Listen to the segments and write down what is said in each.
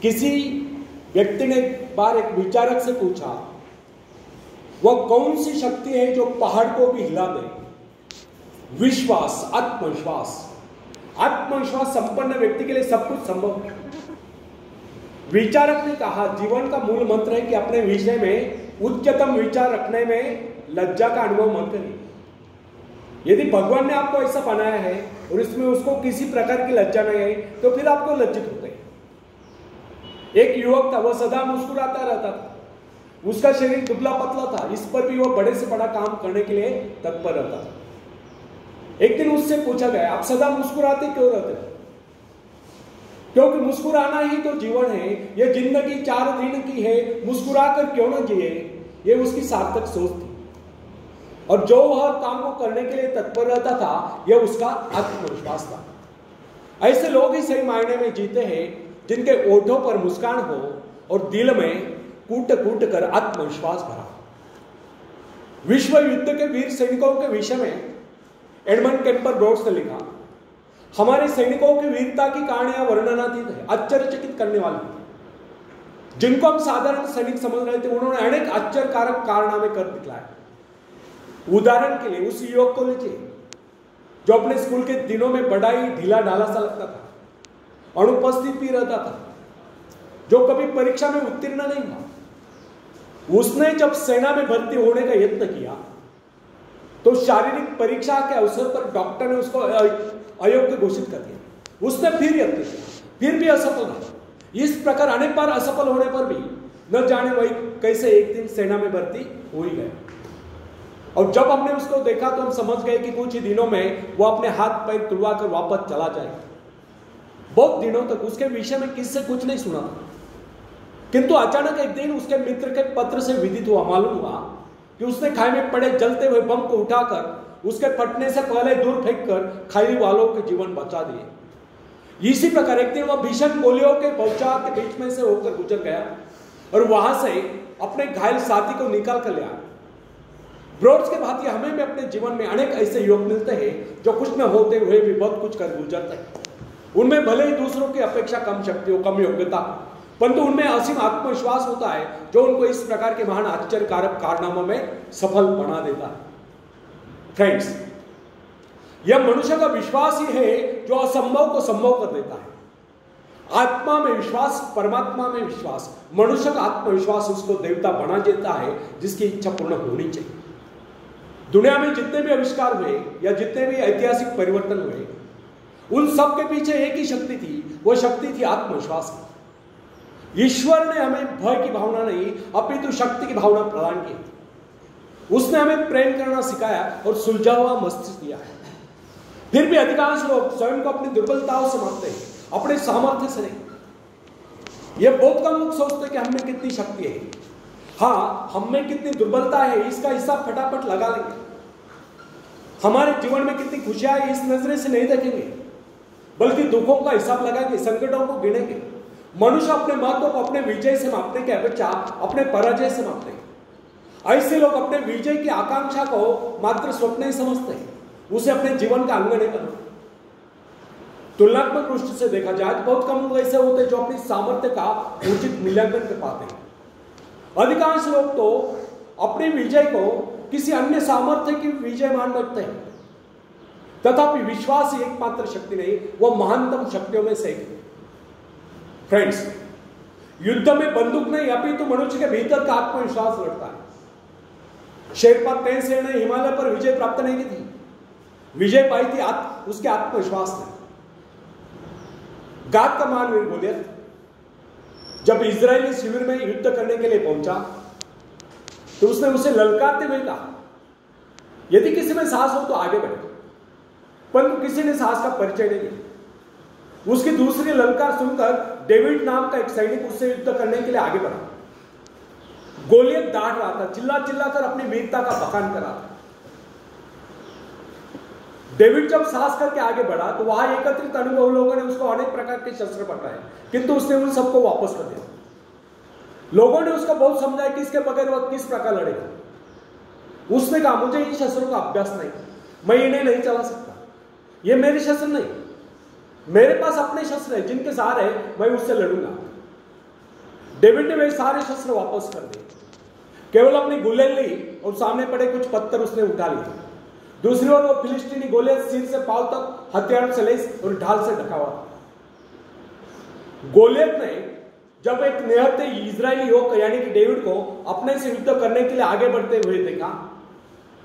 किसी व्यक्ति ने एक बार एक विचारक से पूछा, वह कौन सी शक्ति है जो पहाड़ को भी हिला दे? विश्वास, आत्मविश्वास। आत्मविश्वास संपन्न व्यक्ति के लिए सब कुछ संभव है। विचारक ने कहा, जीवन का मूल मंत्र है कि अपने विषय में उच्चतम विचार रखने में लज्जा का अनुभव मत करिए। यदि भगवान ने आपको ऐसा बनाया है और इसमें उसको किसी प्रकार की लज्जा नहीं आई, तो फिर आपको लज्जित होते हैं। एक युवक था, वह सदा मुस्कुराता रहता था, उसका शरीर दुबला पतला था, इस पर भी वह बड़े से बड़ा काम करने के लिए तत्पर रहता था। एक दिन उससे पूछा गया, आप सदा मुस्कुराते क्यों रहते हैं? क्योंकि मुस्कुराना ही तो जीवन है, यह जिंदगी 4 दिन की है, मुस्कुरा कर क्यों न जिए, यह उसकी सार्थक सोच थी। और जो वह काम को करने के लिए तत्पर रहता था, यह उसका आत्मविश्वास था। ऐसे लोग ही सही मायने में जीते हैं जिनके ओठों पर मुस्कान हो और दिल में कूट कूट कर आत्मविश्वास भरा। विश्व युद्ध के वीर सैनिकों के विषय में एडमंड कैम्पर ब्रोड्स ने लिखा, हमारे सैनिकों की वीरता की कहानियां वर्णनातीत है, आश्चर्यचकित करने वाली। जिनको हम साधारण सैनिक समझ रहे थे, उन्होंने अनेक आश्चर्यकारक कारनामे कर दिखलाए। उदाहरण के लिए उस युवक को लीजिए जो अपने स्कूल के दिनों में बड़ा ही ढीला ढाला सा लगता था, अनुपस्थित भी रहता था, जो कभी परीक्षा में उत्तीर्ण नहीं हुआ। उसने जब सेना में भर्ती होने का यत्न किया तो शारीरिक परीक्षा के अवसर पर डॉक्टर ने उसको अयोग्य घोषित कर दिया। उसने फिर यत्न किया, फिर भी असफल रहा। इस प्रकार अनेक बार असफल होने पर भी न जाने वही कैसे एक दिन सेना में भर्ती हो ही गए। और जब हमने उसको देखा तो हम समझ गए कि कुछ ही दिनों में वो अपने हाथ पैर तुड़वा कर वापस चला जाएगा। बहुत दिनों तक उसके विषय में किससे कुछ नहीं सुना था, किंतु अचानक एक दिन उसके मित्र के पत्र से विदित हुआ, मालूम हुआ कि उसने खाई में पड़े जलते हुए बम को उठाकर उसके फटने से पहले दूर फेंककर खाई वालों के जीवन बचा दिए। इसी प्रकार एक दिन वह भीषण गोलियों के बौछार के बीच में से होकर गुजर गया और वहां से अपने घायल साथी को निकाल कर ले आया। ब्रोड्स के भांति हमें भी अपने जीवन में अनेक ऐसे युवक मिलते हैं जो कुछ न होते हुए भी बहुत कुछ कर गुजरते हैं। उनमें भले ही दूसरों की अपेक्षा कम शक्ति हो, कम योग्यता, परंतु उनमें असीम आत्मविश्वास होता है जो उनको इस प्रकार के महान आश्चर्यकारक कारनामों में सफल बना देता है। फ्रेंड्स, यह मनुष्य का विश्वास ही है जो असंभव को संभव कर देता है। आत्मा में विश्वास, परमात्मा में विश्वास, मनुष्य का आत्मविश्वास उसको देवता बना देता है जिसकी इच्छा पूर्ण होनी चाहिए। दुनिया में जितने भी आविष्कार हुए या जितने भी ऐतिहासिक परिवर्तन हुए, उन सब के पीछे एक ही शक्ति थी, वो शक्ति थी आत्मविश्वास। ईश्वर ने हमें भय की भावना नहीं अपितु शक्ति की भावना प्रदान की। उसने हमें प्रेम करना सिखाया और सुलझा हुआ मस्तिष्क दिया है। फिर भी अधिकांश लोग स्वयं को अपनी दुर्बलताओं से मानते हैं, अपने सामर्थ्य से नहीं। यह बहुत कम लोग सोचते कि हम में कितनी शक्ति है, हाँ हम में कितनी दुर्बलता है इसका हिसाब फटाफट लगा लेंगे। हमारे जीवन में कितनी खुशियां है इस नजरे से नहीं देखेंगे, बल्कि दुखों का हिसाब लगाएंगे, संकटों को गिनेंगे। मनुष्य अपने महत्व को अपने विजय से मापने के अपेक्षा अपने पराजय से मापते हैं। ऐसे लोग अपने विजय की आकांक्षा को मात्र स्वप्न ही समझते हैं, उसे अपने जीवन का अंग नहीं बनाते। तुलनात्मक दृष्टि से देखा जाए तो बहुत कम लोग ऐसे होते हैं जो अपनी सामर्थ्य का उचित मूल्यांकन कर पाते हैं। अधिकांश लोग तो अपने विजय को किसी अन्य सामर्थ्य की विजय मान रखते हैं। तथापि विश्वास ही एकमात्र शक्ति नहीं, वह महानतम शक्तियों में से एक है। फ्रेंड्स, युद्ध में बंदूक नहीं अपितु मनुष्य के भीतर का आत्मविश्वास लड़ता है। शेरपा तेनसेन ने हिमालय पर विजय प्राप्त नहीं की थी, विजय पाई थी उसके आत्मविश्वास ने। गाद का महावीर गोलियत जब इजरायली शिविर में युद्ध करने के लिए पहुंचा तो उसने उसे ललकारते हुए कहा, यदि किसी में साहस हो तो आगे बढ़े, परंतु किसी ने साहस का परिचय नहीं दिया। उसकी दूसरी ललकार सुनकर डेविड नाम का एक सैनिक उससे युद्ध करने के लिए आगे बढ़ा। गोलियत डांट रहा था, चिल्ला चिल्ला कर अपनी वीरता का बखान कर रहा था। डेविड जब साहस करके आगे बढ़ा तो वहां एकत्रित अनुभव लोगों ने उसको अनेक प्रकार के शस्त्र पकड़ाए, किंतु उसने उन सबको वापस कर दिया। लोगों ने उसको बहुत समझाया कि इसके बगैर वह किस प्रकार लड़ेगा। उसने कहा, मुझे इन शस्त्रों का अभ्यास नहीं, मैं इन्हें नहीं चला सकता, ये मेरे शस्त्र नहीं, मेरे पास अपने शस्त्र है जिनके सहारे मैं उससे लड़ूंगा। डेविड ने वे सारे शस्त्र वापस कर दिए, केवल अपनी गुलेल ली और सामने पड़े कुछ पत्थर उसने उठा लिए। दूसरी ओर वो फिलिस्तीनी गोलियत सिर से पांव तक हथियारों से लैस और ढाल से ढका हुआ। गोलियत ने जब एक निहत्थे इजरायली युवक यानी कि डेविड को अपने से युद्ध करने के लिए आगे बढ़ते हुए देखा,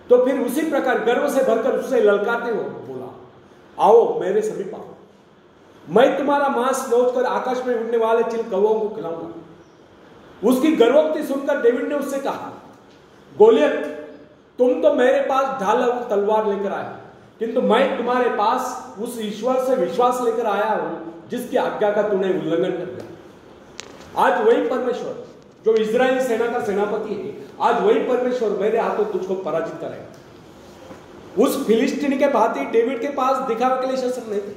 तो फिर उसी प्रकार गर्व से भरकर उसे ललकारते हुए बोला, आओ मेरे समीप आओ, मैं तुम्हारा मांस नोचकर आकाश में उड़ने वाले चिल कौवों को खिलाऊंगा। उसकी गर्वोक्ति सुनकर डेविड ने उससे कहा, गोलियत, तुम तो मेरे पास ढाल और तलवार लेकर आए, किंतु मैं तुम्हारे पास उस ईश्वर से विश्वास लेकर आया हूं जिसकी आज्ञा का तूने उल्लंघन कर दिया। आज वही परमेश्वर जो इजरायली सेना का सेनापति है, आज वही परमेश्वर मेरे हाथों तुझको पराजित करेगा। उस फिलिस्तीनी के भांति डेविड के पास दिखावे के लिए शस्त्र नहीं थे।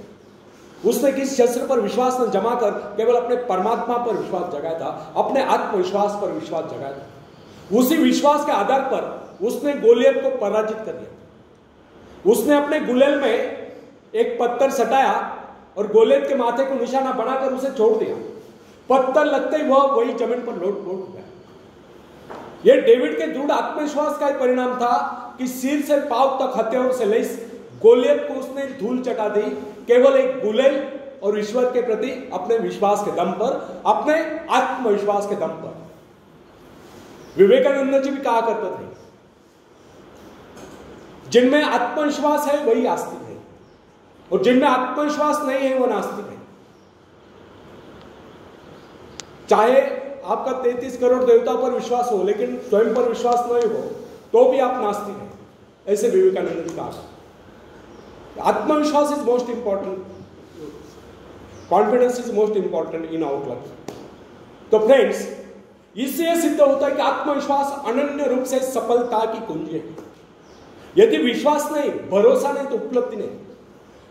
उसने किस शस्त्र पर विश्वास न जमाकर केवल अपने परमात्मा पर विश्वास जगाया था, अपने आत्मविश्वास पर विश्वास जगाया था। उसी विश्वास के आधार पर उसने गोलियत को पराजित कर दिया। उसने अपने गुलेल में एक पत्थर सटाया और गोलियत के माथे को निशाना बनाकर उसे छोड़ दिया। पत्थर लगते ही वह वही जमीन पर लौट गया। यह डेविड के दृढ़ आत्मविश्वास का ही परिणाम था कि सिर से पांव तक हथियारों से लैस गोलियत को उसने धूल चटा दी, केवल एक गुलेल और ईश्वर के प्रति अपने विश्वास के दम पर, अपने आत्मविश्वास के दम पर। विवेकानंद जी भी कहा करते थे, जिनमें आत्मविश्वास है वही आस्तिक है, और जिनमें आत्मविश्वास नहीं है वो नास्तिक है। चाहे आपका 33 करोड़ देवताओं पर विश्वास हो, लेकिन स्वयं पर विश्वास नहीं हो तो भी आप नास्तिक हैं, ऐसे विवेकानंद ने कहा। आत्मविश्वास is most important, confidence is most important in our life. तो फ्रेंड्स, इससे सिद्ध होता है कि आत्मविश्वास अनन्य रूप से सफलता की कुंजी है। यदि विश्वास नहीं, भरोसा नहीं, तो उपलब्धि नहीं।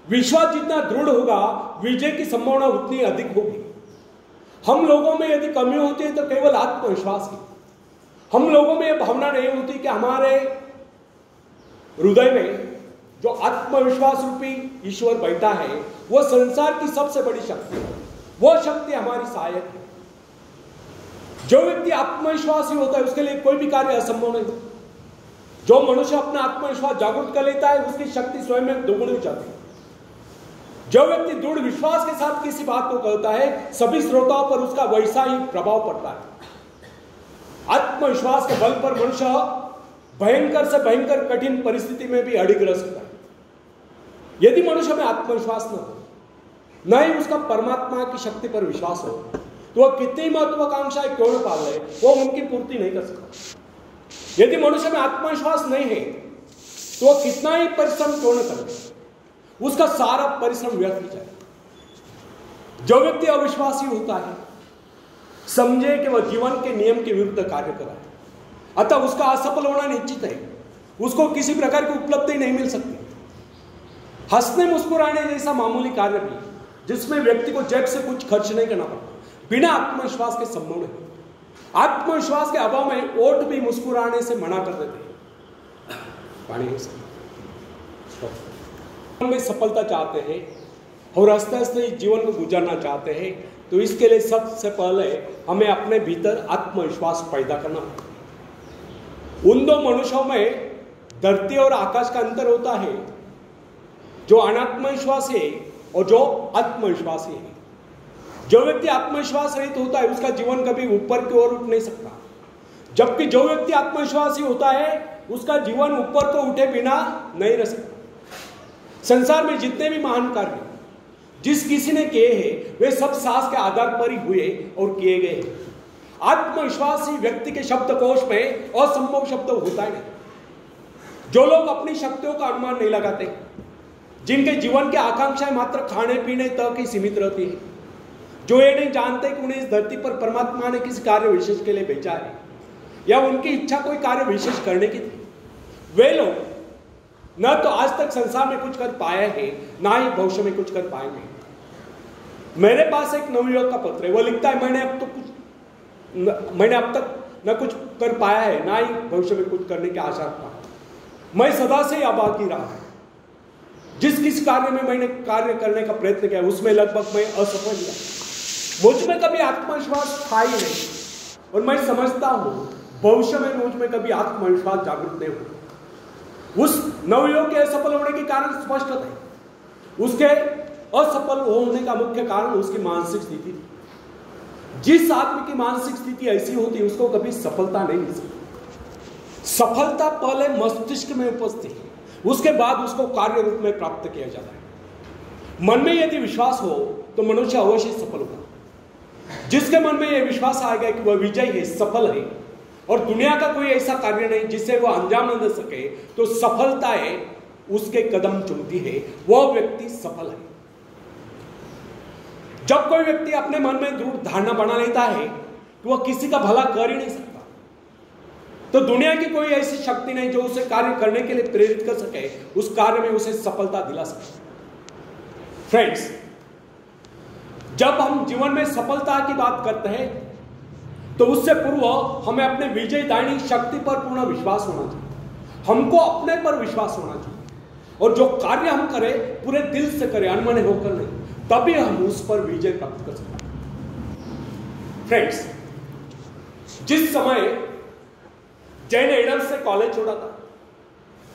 विश्वास जितना दृढ़ होगा, विजय की संभावना उतनी अधिक होगी। हम लोगों में यदि कमी होती है तो केवल आत्मविश्वास की। हम लोगों में यह भावना नहीं होती कि हमारे हृदय में जो आत्मविश्वास रूपी ईश्वर बैठा है वो संसार की सबसे बड़ी शक्ति है, वो शक्ति हमारी सहायक है। जो व्यक्ति आत्मविश्वासी होता है उसके लिए कोई भी कार्य असंभव नहीं। जो मनुष्य अपना आत्मविश्वास जागृत कर लेता है उसकी शक्ति स्वयं में दोगुनी हो जाती है। जो व्यक्ति दृढ़ विश्वास के साथ किसी बात को कहता है, सभी श्रोताओं पर उसका वैसा ही प्रभाव पड़ता है। आत्मविश्वास के बल पर मनुष्य भयंकर से भयंकर कठिन परिस्थिति में भी अड़िग रह सकता है। यदि मनुष्य में आत्मविश्वास न हो, न ही उसका परमात्मा की शक्ति पर विश्वास हो, तो वह कितनी महत्वाकांक्षाएं क्यों न पाल ले, वो उनकी पूर्ति नहीं कर सकता। यदि मनुष्य में आत्मविश्वास नहीं है तो वह कितना ही परिश्रम क्यों न करे, उसका सारा परिश्रम व्यर्थ ही जाए। जो व्यक्ति अविश्वासी होता है, समझे कि वह जीवन के नियम के विरुद्ध कार्य कर रहा है, अतः उसका असफल होना निश्चित है। उसको किसी प्रकार की उपलब्धि नहीं मिल सकती। हंसने मुस्कुराने जैसा मामूली कार्य भी, जिसमें व्यक्ति को जेब से कुछ खर्च नहीं करना पड़ता, बिना आत्मविश्वास के संभव नहीं। आत्मविश्वास के अभाव में ओठ भी मुस्कुराने से मना कर देते हैं। पानी में सफलता चाहते हैं और हंसते हंसते जीवन को गुजारना चाहते हैं, तो इसके लिए सबसे पहले हमें अपने भीतर आत्मविश्वास पैदा करना है। उन दो मनुष्यों में धरती और आकाश का अंतर होता है, जो अनात्मविश्वासी है और जो आत्मविश्वासी है। जो व्यक्ति आत्मविश्वास रहित होता है उसका जीवन कभी ऊपर की ओर उठ नहीं सकता, जबकि जो व्यक्ति आत्मविश्वासी होता है उसका जीवन ऊपर को उठे बिना नहीं रह सकता। संसार में जितने भी महान कार्य जिस किसी ने किए हैं वे सब साहस के आधार पर ही हुए और किए गए। आत्मविश्वासी व्यक्ति के शब्दकोश में असंभव शब्द होता है नहीं। जो लोग अपनी शक्तियों का अनुमान नहीं लगाते, जिनके जीवन की आकांक्षाएं मात्र खाने पीने तक ही सीमित रहती है, जो ये नहीं जानते कि उन्हें इस धरती पर परमात्मा ने किसी कार्य विशेष के लिए भेजा है या उनकी इच्छा कोई कार्य विशेष करने की थी, वे लोग न तो आज तक संसार में कुछ कर पाए हैं, ना ही भविष्य में कुछ कर पाएंगे। मेरे पास एक नवयुवक का पत्र है, वो लिखता है, मैंने अब तक न कुछ कर पाया है, ना ही भविष्य में कुछ करने की आशा रखता हूं। मैं सदा से अभागी रहा है। जिस किस कार्य में मैंने कार्य करने का प्रयत्न किया उसमें लगभग मैं असफल रहा। मुझ में कभी आत्मविश्वास था ही नहीं। और मैं समझता हूं भविष्य में मुझ में कभी आत्मविश्वास जागृत नहीं हुआ। उस नवयुवक के असफल होने के कारण स्पष्ट थे। उसके असफल होने का मुख्य कारण उसकी मानसिक स्थिति थी। जिस आदमी की मानसिक स्थिति ऐसी होती है उसको कभी सफलता नहीं मिल सकती। सफलता पहले मस्तिष्क में उपस्थित है, उसके बाद उसको कार्य रूप में प्राप्त किया जाता है। मन में यदि विश्वास हो तो मनुष्य अवश्य सफल होगा। जिसके मन में यह विश्वास आएगा कि वह विजय है, सफल है और दुनिया का कोई ऐसा कार्य नहीं जिससे वह अंजाम न दे सके, तो सफलता है उसके कदम चुमती है, वह व्यक्ति सफल है। जब कोई व्यक्ति अपने मन में दृढ़ धारणा बना लेता है कि वह किसी का भला कर ही नहीं सकता, तो दुनिया की कोई ऐसी शक्ति नहीं जो उसे कार्य करने के लिए प्रेरित कर सके, उस कार्य में उसे सफलता दिला सके। फ्रेंड्स, जब हम जीवन में सफलता की बात करते हैं तो उससे पूर्व हमें अपने विजयदायिनी शक्ति पर पूर्ण विश्वास होना चाहिए। हमको अपने पर विश्वास होना चाहिए और जो कार्य हम करें पूरे दिल से करें, अनमने होकर नहीं, तभी हम उस पर विजय प्राप्त कर सकते हैं। फ्रेंड्स, जिस समय जैन एडम्स से कॉलेज छोड़ा था,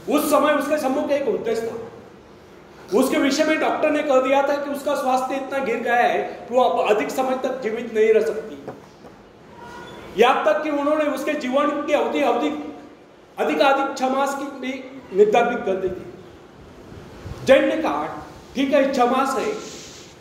उस समय उसके सम्मुख एक उद्देश्य था। उसके विषय में डॉक्टर ने कह दिया था कि उसका स्वास्थ्य इतना गिर गया है कि वो अब अधिक समय तक जीवित नहीं रह सकती। यहां तक कि उन्होंने उसके जीवन की अवधि अधिक 6 मास की भी निर्धारित कर दी थी। जैन ने कहा ठीक है 6 मास है,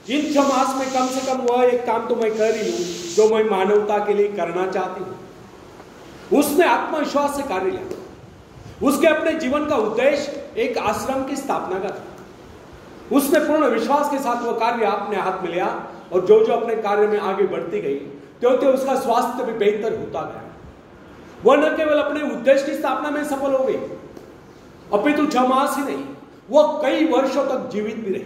इन 6 मास में कम से कम वह एक काम तो मैं कर ही लूं जो मैं मानवता के लिए करना चाहती हूं। उसने आत्मविश्वास से कार्य लिया। उसके अपने जीवन का उद्देश्य एक आश्रम की स्थापना का था। उसने पूर्ण विश्वास के साथ वह कार्य अपने हाथ में लिया और जो जो अपने कार्य में आगे बढ़ती गई त्यों उसका स्वास्थ्य भी बेहतर होता गया। वह न केवल अपने उद्देश्य की स्थापना में सफल हो गई, अपितु 6 मास ही नहीं, वह कई वर्षों तक जीवित भी रही।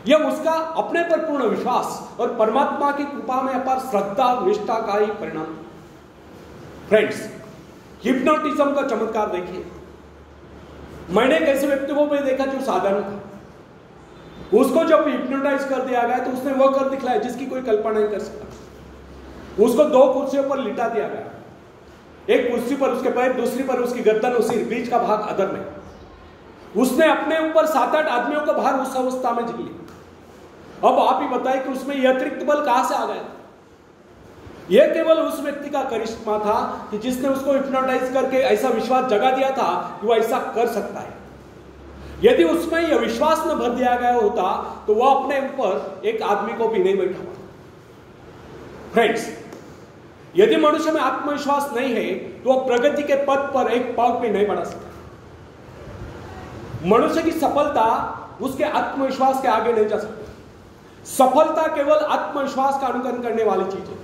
यह उसका अपने पर पूर्ण विश्वास और परमात्मा की कृपा में अपार श्रद्धा निष्ठा का ही परिणाम। फ्रेंड्स, हिप्नोटिज्म का चमत्कार देखिए। मैंने एक ऐसे व्यक्ति को भी देखा जो साधारण था, उसको जब हिप्नोटाइज कर दिया गया तो उसने वह कर दिखलाया जिसकी कोई कल्पना नहीं कर सकता। उसको 2 कुर्सियों पर लिटा दिया गया, एक कुर्सी पर उसके पैर, दूसरी पर उसकी गर्दन, उसी बीच का भाग अधर में। उसने अपने ऊपर 7-8 आदमियों का भार उस अवस्था में झेल लिया। अब आप ही बताएं कि उसमें यह अतिरिक्त बल कहां से आ गया? यह केवल उस व्यक्ति का करिश्मा था कि जिसने उसको हिप्नोटाइज करके ऐसा विश्वास जगा दिया था कि वह ऐसा कर सकता है। यदि उसमें यह विश्वास न भर दिया गया होता तो वह अपने ऊपर एक आदमी को भी नहीं बैठा हुआ। फ्रेंड्स, यदि मनुष्य में आत्मविश्वास नहीं है तो वह प्रगति के पथ पर एक पांव भी नहीं बढ़ा सकता। मनुष्य की सफलता उसके आत्मविश्वास के आगे नहीं जा सकती। सफलता केवल आत्मविश्वास का अनुकरण करने वाली चीज है।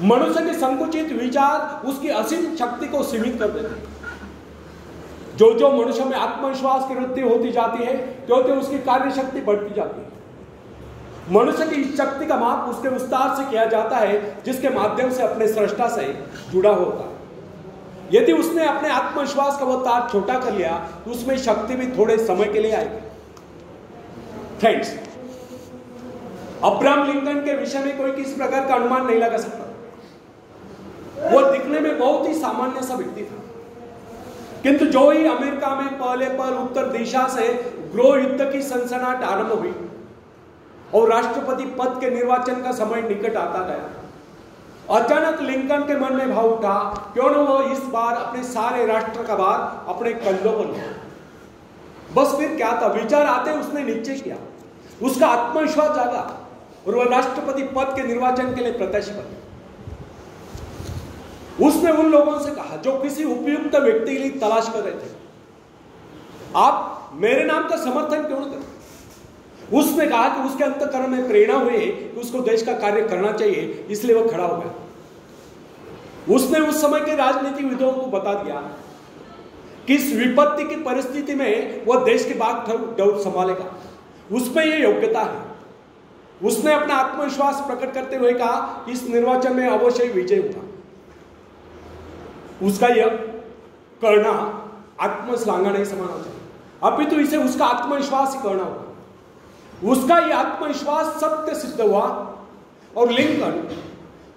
मनुष्य के संकुचित विचार उसकी असीम शक्ति को सीमित कर देते हैं। जो जो मनुष्य में आत्मविश्वास की वृद्धि होती जाती है त्यों उसकी कार्य शक्ति बढ़ती जाती है। मनुष्य की इस शक्ति का माप उसके विस्तार से किया जाता है जिसके माध्यम से अपने सृष्टा से जुड़ा होता है। यदि उसने अपने आत्मविश्वास का वो तार छोटा कर लिया तो उसमें शक्ति भी थोड़े समय के लिए आएगी। फ्रेंड्स, अब्राहम लिंकन के विषय में कोई किस प्रकार का अनुमान नहीं लगा सकता। वो दिखने में बहुत ही सामान्य सा व्यक्ति था, किंतु जो ही अमेरिका में पहले पर उत्तर दिशा से गृह युद्ध की सनसनाहट आरंभ हुई और राष्ट्रपति पद के निर्वाचन का समय निकट आता गया, अचानक लिंकन के मन में भाव उठा क्यों न वो इस बार अपने सारे राष्ट्र का भार अपने कंधों पर लिया। बस फिर क्या था, विचार आते उसने निश्चय किया, उसका आत्मविश्वास जागा और वह राष्ट्रपति पद के निर्वाचन के लिए प्रत्याशी बना। उसने उन लोगों से कहा जो किसी उपयुक्त व्यक्ति के लिए तलाश कर रहे थे, आप मेरे नाम का समर्थन क्यों न करें। उसने कहा कि उसके अंतःकरण में प्रेरणा हुई कि उसको देश का कार्य करना चाहिए, इसलिए वह खड़ा हो गया। उसने उस समय के राजनीतिविदों को बता दिया कि इस विपत्ति की परिस्थिति में वह देश की बात दौड़ संभालेगा, उसमें यह योग्यता है। उसने अपना आत्मविश्वास प्रकट करते हुए कहा इस निर्वाचन में अवश्य विजय होगा। उसका यह करना आत्मश्लाघा नहीं समझना चाहिए, अभी तो इसे उसका आत्मविश्वास ही करना होगा। उसका यह आत्मविश्वास सत्य सिद्ध हुआ और लिंकन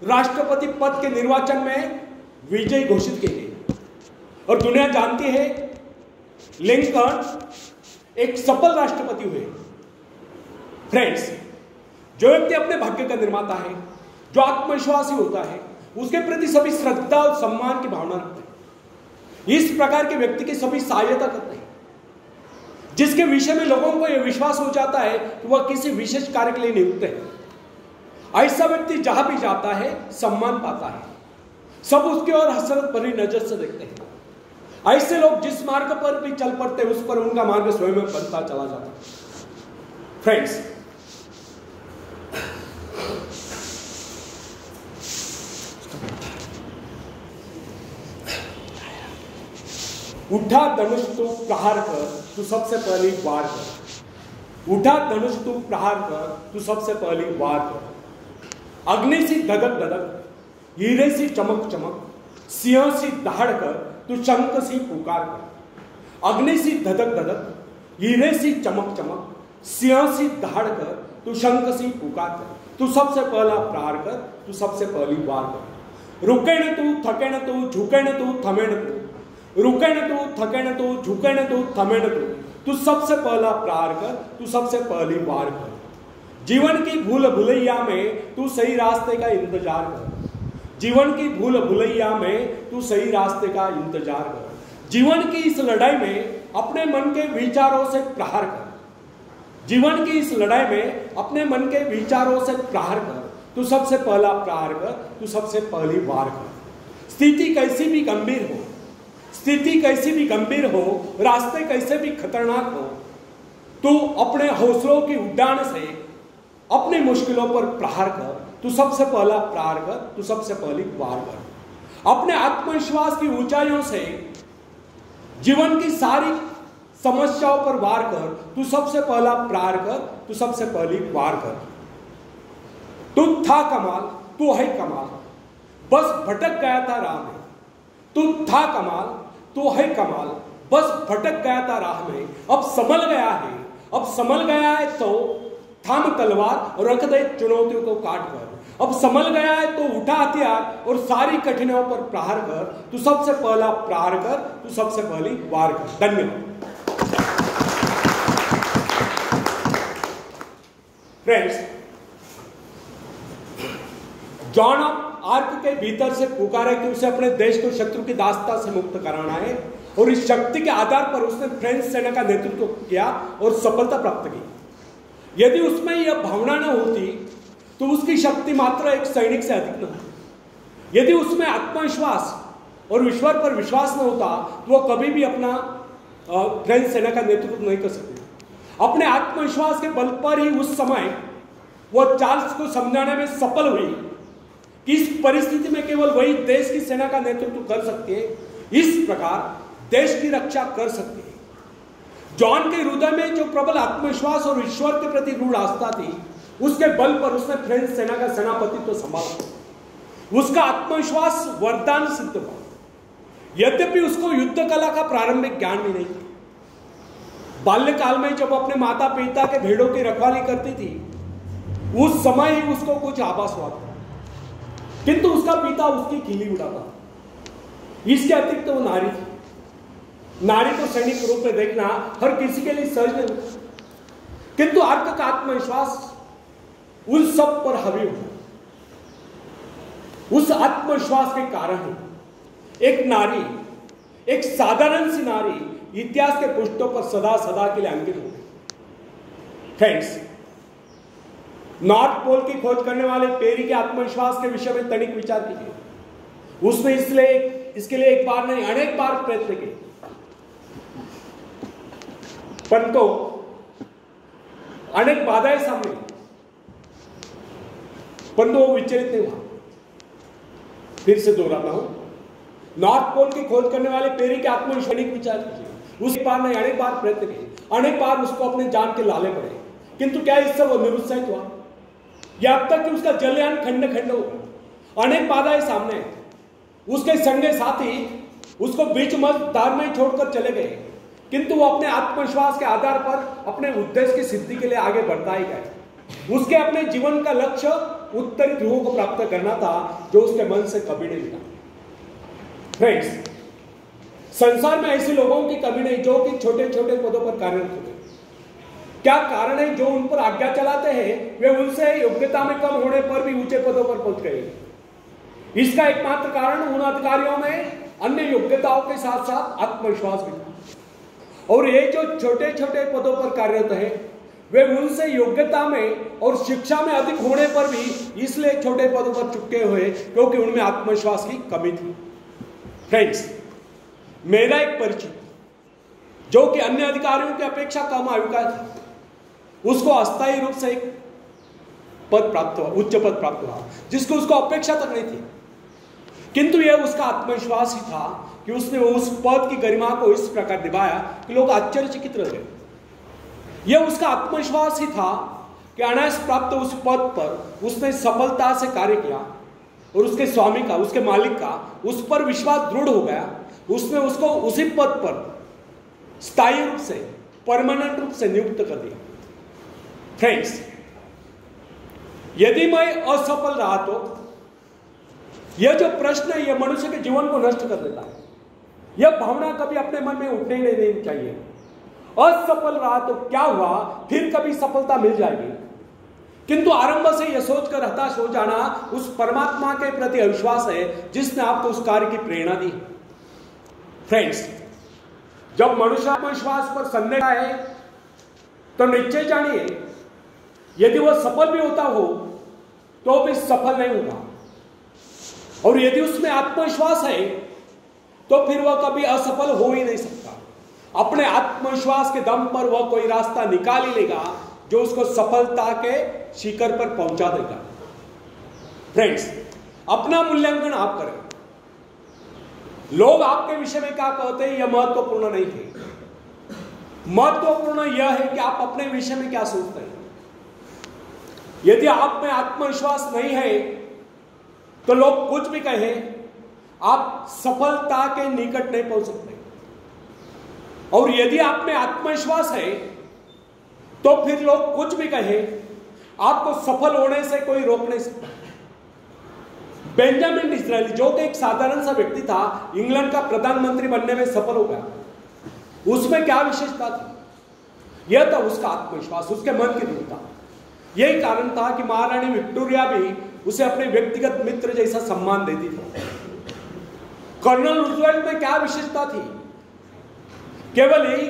राष्ट्रपति पद के निर्वाचन में विजयी घोषित की गई और दुनिया जानती है लिंकन एक सफल राष्ट्रपति हुए। फ्रेंड्स, जो व्यक्ति अपने भाग्य का निर्माता है, जो आत्मविश्वासी होता है, उसके प्रति सभी श्रद्धा और सम्मान की भावना रखते हैं। इस प्रकार के व्यक्ति की सभी सहायता करते हैं, जिसके विषय में लोगों को यह विश्वास हो जाता है कि वह किसी विशेष कार्य के लिए नियुक्त है। ऐसा व्यक्ति जहां भी जाता है सम्मान पाता है, सब उसकी ओर हसरत भरी नजर से देखते हैं। ऐसे लोग जिस मार्ग पर भी चल पड़ते हैं, उस पर उनका मार्ग स्वयं में बनता चला जाता है। फ्रेंड्स, उठा धनुष तू प्रहार कर, तू सबसे पहली वार कर। उठा धनुष तू प्रहार कर, तू सबसे पहली वार कर। अग्नि सी धधक धधक, हीरे सी चमक चमक, सिंह सी दहाड़ कर, तू शंख सी पुकार कर। अग्नि सी धधक धधक, हीरे सी चमक चमक, सिंह सी दहाड़ कर, तू शंख सी पुकार कर। तू सबसे पहला प्रहार कर, तू सबसे पहली वार कर। रुके न तू, थके न तू, झुके न तू, थमे न तू। रुके न तू, थके न तू, झुके न तू, थमे न तू। तू सबसे पहला प्रहार कर, तू सबसे पहली वार कर। जीवन की भूल भुलैया में तू सही रास्ते का इंतजार कर। जीवन की भूल भुलैया में तू सही रास्ते का इंतजार कर। जीवन की इस लड़ाई में अपने मन के विचारों से प्रहार कर। जीवन की इस लड़ाई में अपने मन के विचारों से प्रहार कर। तू सबसे पहला प्रहार कर, तू सबसे पहली वार कर। स्थिति कैसी भी गंभीर हो, स्थिति कैसी भी गंभीर हो, रास्ते कैसे भी खतरनाक हो, तू अपने हौसलों की उड़ान से अपनी मुश्किलों पर प्रहार कर। तू सबसे पहला प्रहार कर, तू सबसे पहली वार कर। अपने आत्मविश्वास की ऊंचाइयों से जीवन की सारी समस्याओं पर वार कर। तू सबसे पहला प्रहार कर, तू सबसे पहली वार कर। तू था कमाल, तू है कमाल, बस भटक गया था राह में। तू था कमाल, तू है कमाल, बस भटक गया था राह में। अब संभल गया है, अब संभल गया है तो थाम तलवार और रख दे चुनौतियों को काट कर। अब संभल गया है तो उठा हथियार और सारी कठिनाइयों पर प्रहार कर। तू सबसे पहला प्रहार कर, तू सबसे पहली वार कर। धन्यवाद। फ्रेंड्स, जॉन ऑफ आर्क के भीतर से पुकारा कि उसे अपने देश को शत्रु की दास्ता से मुक्त कराना है, और इस शक्ति के आधार पर उसने फ्रेंच सेना का नेतृत्व किया और सफलता प्राप्त की। यदि उसमें यह भावना न होती तो उसकी शक्ति मात्र एक सैनिक से अधिक न होती। यदि उसमें आत्मविश्वास और ईश्वर पर विश्वास न होता तो वह कभी भी अपना फ्रेंच सेना का नेतृत्व नहीं कर सकती। अपने आत्मविश्वास के बल पर ही उस समय वह चार्ल्स को समझाने में सफल हुई कि इस परिस्थिति में केवल वही देश की सेना का नेतृत्व कर सकती है, इस प्रकार देश की रक्षा कर सकती है। जॉन के हृदय में जो प्रबल आत्मविश्वास और ईश्वर के प्रति रूढ़ आस्था थी, उसके बल पर उसने फ्रेंच सेना का सेनापति तो संभाला। उसका आत्मविश्वास वरदान सिद्ध हुआ, यद्यपि उसको युद्ध कला का प्रारंभिक ज्ञान भी नहीं था। बाल्यकाल में जब अपने माता पिता के भेड़ों की रखवाली करती थी, उस समय ही उसको कुछ आभास हुआ था, किंतु उसका पिता उसकी खिल्ली उड़ाता। इसके अतिरिक्त तो वो नारी थी। नारी को सैनिक रूप में देखना हर किसी के लिए सहज नहीं, किंतु आर्क का आत्मविश्वास उन सब पर हावी हुआ। उस आत्मविश्वास के कारण एक नारी, एक साधारण सी नारी इतिहास के पृष्ठों पर सदा सदा के लिए अंकित हो गई। फ्रेंड्स, नॉर्थ पोल की खोज करने वाले पेरी के आत्मविश्वास के विषय में तनिक विचार कीजिए। उसने इसके लिए एक बार नहीं अनेक बार प्रयत्न किए, परंतु अनेक बाधाएं सामने, परंतु वो विचलित नहीं हुआ। फिर से दोहराता हूं, नॉर्थ पोल की खोज करने वाले पेरी के आत्मविश्वास विचार कीजिए। उस बार नहीं अनेक बार प्रयत्न किए, अनेक बार उसको अपने जान के लाले पड़े, किंतु क्या इससे वो निरुत्साहित हुआ? यहां तक कि उसका जलयान खंड खंड हो गया। अनेक बाधाएं सामने, उसके संगे साथी उसको बीच मझधार में छोड़कर चले गए, किंतु वो अपने आत्मविश्वास के आधार पर अपने उद्देश्य की सिद्धि के लिए आगे बढ़ता ही गए। उसके अपने जीवन का लक्ष्य उत्तरी ध्रुवों को प्राप्त करना था जो उसके मन से कभी नहीं मिला। फ्रेंड्स, संसार में ऐसे लोगों की कमी नहीं जो कि छोटे छोटे पदों पर कार्यरत होते। क्या कारण है जो उन पर आज्ञा चलाते हैं वे उनसे योग्यता में कम होने पर भी ऊंचे पदों पर पहुंच गए। इसका एकमात्र कारण उन अधिकारियों में अन्य योग्यताओं के साथ साथ आत्मविश्वास भी था। और ये जो छोटे छोटे पदों पर कार्यरत है वे उनसे योग्यता में और शिक्षा में अधिक होने पर भी इसलिए छोटे पदों पर चुके हुए क्योंकि उनमें आत्मविश्वास की कमी थी। फ्रेंड्स, मेरा एक परिचित जो कि अन्य अधिकारियों की अपेक्षा कम आयु का था, उसको अस्थायी रूप से एक पद प्राप्त हुआ, उच्च पद प्राप्त हुआ जिसको उसको अपेक्षा तक नहीं थी। किंतु यह उसका आत्मविश्वास ही था कि उसने उस पद की गरिमा को इस प्रकार निभाया कि लोग आश्चर्यचकित रह गए। यह उसका आत्मविश्वास ही था कि अनायास प्राप्त उस पद पर उसने सफलता से कार्य किया और उसके स्वामी का, उसके मालिक का उस पर विश्वास दृढ़ हो गया। उसने उसको उसी पद पर स्थायी रूप से, परमानेंट रूप से नियुक्त कर दिया। फ्रेंड्स, यदि मैं असफल रहा तो यह जो प्रश्न है यह मनुष्य के जीवन को नष्ट कर देता है। यह भावना कभी अपने मन में उठने नहीं देनी चाहिए। असफल रहा तो क्या हुआ, फिर कभी सफलता मिल जाएगी। किंतु आरंभ से यह सोचकर हताश हो जाना उस परमात्मा के प्रति अविश्वास है जिसने आपको उस कार्य की प्रेरणा दी। फ्रेंड्स, जब मनुष्य आत्मविश्वास पर संदेह है तो निश्चय जानिए यदि वह सफल भी होता हो तो भी सफल नहीं होगा। और यदि उसमें आत्मविश्वास है तो फिर वह कभी असफल हो ही नहीं सकता। अपने आत्मविश्वास के दम पर वह कोई रास्ता निकाल ही लेगा जो उसको सफलता के शिखर पर पहुंचा देगा। फ्रेंड्स, अपना मूल्यांकन आप करें। लोग आपके विषय में क्या कहते हैं यह महत्वपूर्ण नहीं है। महत्वपूर्ण यह है कि आप अपने विषय में क्या सोचते हैं। यदि आप में आत्मविश्वास नहीं है तो लोग कुछ भी कहें, आप सफलता के निकट नहीं पहुंच सकते। और यदि आप में आत्मविश्वास है तो फिर लोग कुछ भी कहें, आपको सफल होने से कोई रोक नहीं सकता। बेंजामिन डिसराएली जो कि एक साधारण सा व्यक्ति था, इंग्लैंड का प्रधानमंत्री बनने में सफल हो गया। उसमें क्या विशेषता थी? यह था उसका आत्मविश्वास, उसके मन की दृढ़ता। यही कारण था कि महारानी विक्टोरिया भी उसे अपने व्यक्तिगत मित्र जैसा सम्मान देती थी। कर्नल रूजवेल्ट में क्या विशेषता थी? केवल यही